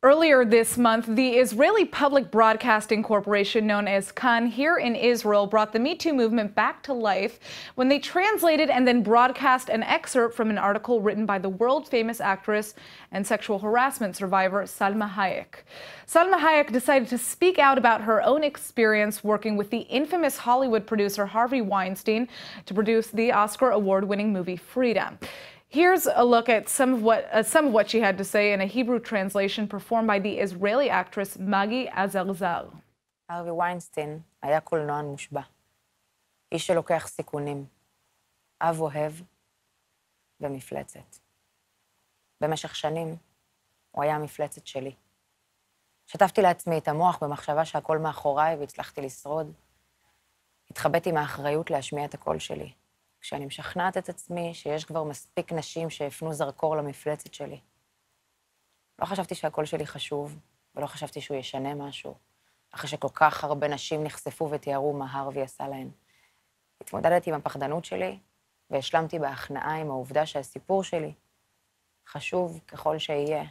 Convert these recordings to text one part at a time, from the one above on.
Earlier this month, the Israeli Public Broadcasting Corporation, known as Kan, here in Israel, brought the Me Too movement back to life when they translated and then broadcast an excerpt from an article written by the world-famous actress and sexual harassment survivor Salma Hayek. Salma Hayek decided to speak out about her own experience working with the infamous Hollywood producer Harvey Weinstein to produce the Oscar award-winning movie Freedom. Here's a look at some of what she had to say in a Hebrew translation performed by the Israeli actress Maggie Azalzal. הארווי ויינסטיין היה קולנוען מושבע. איש שלוקח סיכונים. אב אוהב ומפלצת. במשך שנים הוא היה המפלצת שלי. שטפתי לעצמי את המוח במחשבה שהכל מאחוריי והצלחתי לשרוד. התחבאתי מהאחריות להשמיע את הקול שלי. כשאני משכנעת את עצמי שיש כבר מספיק נשים שהפנו זרקור למפלצת שלי. לא חשבתי שהקול שלי חשוב, ולא חשבתי שהוא ישנה משהו, אחרי שכל כך הרבה נשים נחשפו ותיארו מה הרווי עשה להן. התמודדתי עם הפחדנות שלי, והשלמתי בהכנעה עם העובדה שהסיפור שלי, חשוב ככל שיהיה,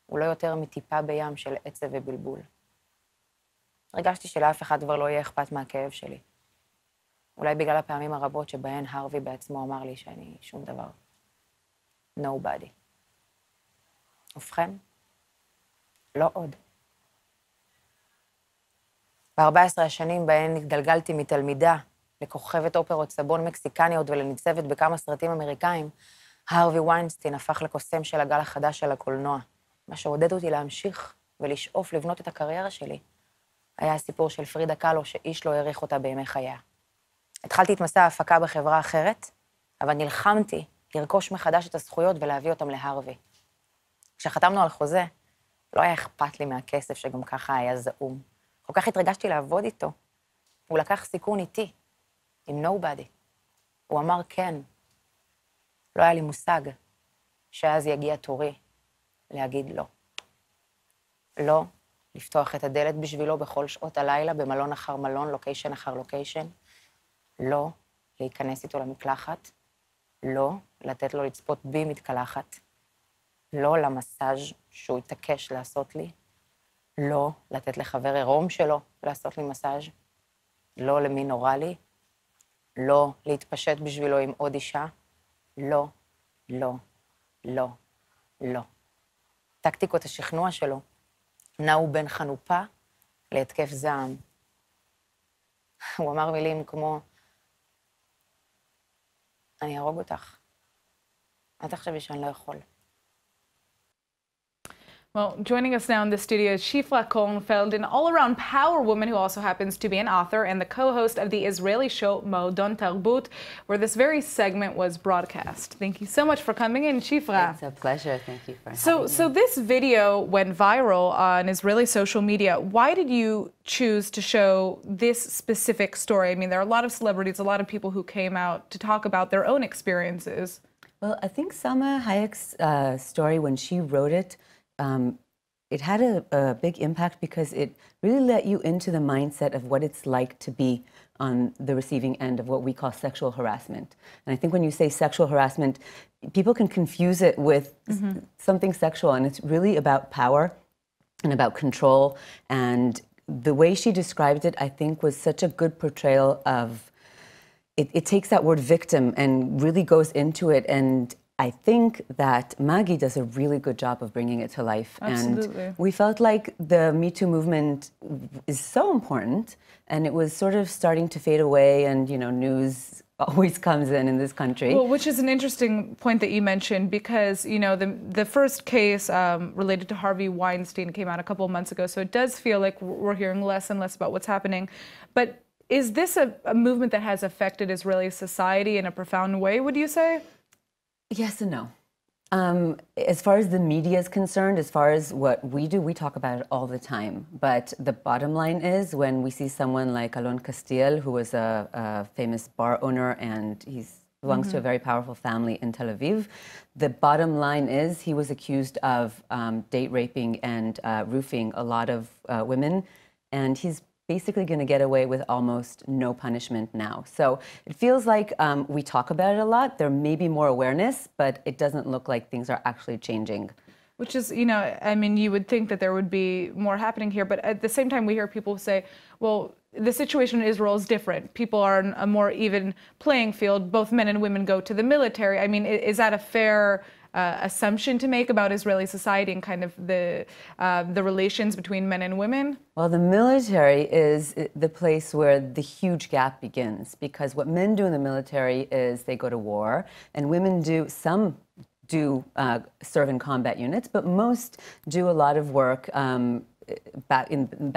הוא לא יותר מטיפה בים של עצב ובלבול. הרגשתי שלאף אחד כבר לא יהיה אכפת מהכאב שלי. אולי בגלל הפעמים הרבות שבהן הרווי בעצמו אמר לי שאני שום דבר. Nobody. ובכן, לא עוד. ב-14 השנים בהן התגלגלתי מתלמידה לכוכבת אופרות סבון מקסיקניות ולניצבת בכמה סרטים אמריקאים, הרווי ויינסטיין הפך לקוסם של הגל החדש של הקולנוע. מה שעודד אותי להמשיך ולשאוף לבנות את הקריירה שלי, היה הסיפור של פרידה קאלו שאיש לא העריך אותה בימי חייה. התחלתי את מסע ההפקה בחברה אחרת, אבל נלחמתי לרכוש מחדש את הזכויות ולהביא אותם להרווי. כשחתמנו על חוזה, לא היה אכפת לי מהכסף שגם ככה היה זעום. כל כך התרגשתי לעבוד איתו. הוא לקח סיכון איתי, עם nobody. הוא אמר כן. לא היה לי מושג שאז יגיע תורי להגיד לא. לא לפתוח את הדלת בשבילו בכל שעות הלילה, במלון אחר מלון, לוקיישן אחר לוקיישן. לא להיכנס איתו למקלחת, לא לתת לו לצפות בי מתקלחת, לא למסאז' שהוא התעקש לעשות לי, לא לתת לחבר עירום שלו לעשות לי מסאז', לא למין אוראלי, לא להתפשט בשבילו עם עוד אישה, לא, לא, לא, לא. טקטיקות השכנוע שלו נעו בין חנופה להתקף זעם. הוא אמר מילים כמו, אני ארוג אותך. אל תחשבי שאני לא יכול. Well, joining us now in the studio is Shifra Cornfield, an all-around power woman who also happens to be an author and the co-host of the Israeli show Moadon Tarbut, where this very segment was broadcast. Thank you so much for coming in, Shifra. It's a pleasure. Thank you for having me. So this video went viral on Israeli social media. Why did you choose to show this specific story? I mean, there are a lot of celebrities, a lot of people who came out to talk about their own experiences. Well, I think Salma Hayek's story, when she wrote it, it had a big impact because it really let you into the mindset of what it's like to be on the receiving end of what we call sexual harassment. And I think when you say sexual harassment, people can confuse it with something sexual, and it's really about power and about control. And the way she described it, I think, was such a good portrayal of it takes that word victim and really goes into it. And I think that Maggie does a really good job of bringing it to life. Absolutely. And we felt like the Me Too movement is so important, and it was sort of starting to fade away, and, you know, news always comes in this country. Well, which is an interesting point that you mentioned, because, you know, the first case related to Harvey Weinstein came out a couple of months ago, so it does feel like we're hearing less and less about what's happening. But is this a movement that has affected Israeli society in a profound way, would you say? Yes and no. As far as the media is concerned, as far as what we do, we talk about it all the time. But the bottom line is, when we see someone like Alon Castiel, who was a famous bar owner, and he belongs to a very powerful family in Tel Aviv, the bottom line is he was accused of date raping and roofing a lot of women, and he's basically going to get away with almost no punishment now. So it feels like we talk about it a lot. There may be more awareness, but it doesn't look like things are actually changing. Which is, you know, I mean, you would think that there would be more happening here, but at the same time, we hear people say, well, the situation in Israel is different. People are on a more even playing field. Both men and women go to the military. I mean, is that a fair assumption to make about Israeli society and kind of the relations between men and women? Well, the military is the place where the huge gap begins, because what men do in the military is they go to war, and women some do serve in combat units, but most do a lot of work in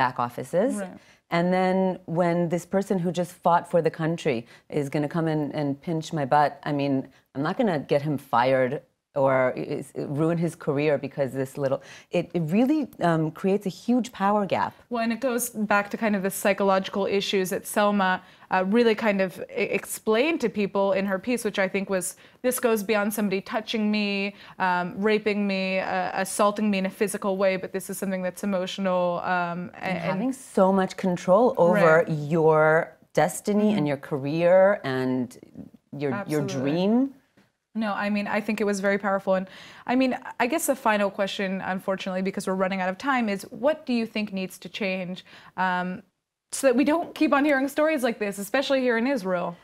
back offices. Right. And then when this person who just fought for the country is going to come in and pinch my butt, I mean, I'm not going to get him fired or ruin his career because it really creates a huge power gap. Well, and it goes back to kind of the psychological issues that Salma really kind of explained to people in her piece, which I think was, this goes beyond somebody touching me, raping me, assaulting me in a physical way, but this is something that's emotional. And having so much control over your destiny and your career and your dream. No, I mean, I think it was very powerful. And I mean, I guess the final question, unfortunately, because we're running out of time, is what do you think needs to change so that we don't keep on hearing stories like this, especially here in Israel?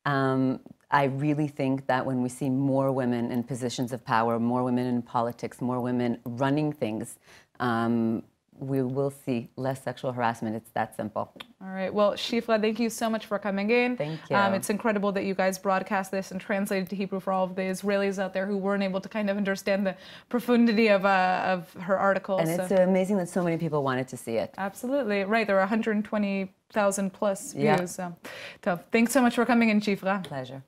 I really think that when we see more women in positions of power, more women in politics, more women running things, we will see less sexual harassment. It's that simple. All right. Well, Shifra, thank you so much for coming in. Thank you. It's incredible that you guys broadcast this and translated to Hebrew for all of the Israelis out there who weren't able to kind of understand the profundity of her article. And it's amazing that so many people wanted to see it. Absolutely. Right. There are 120,000 plus views. So thanks so much for coming in, Shifra. Pleasure.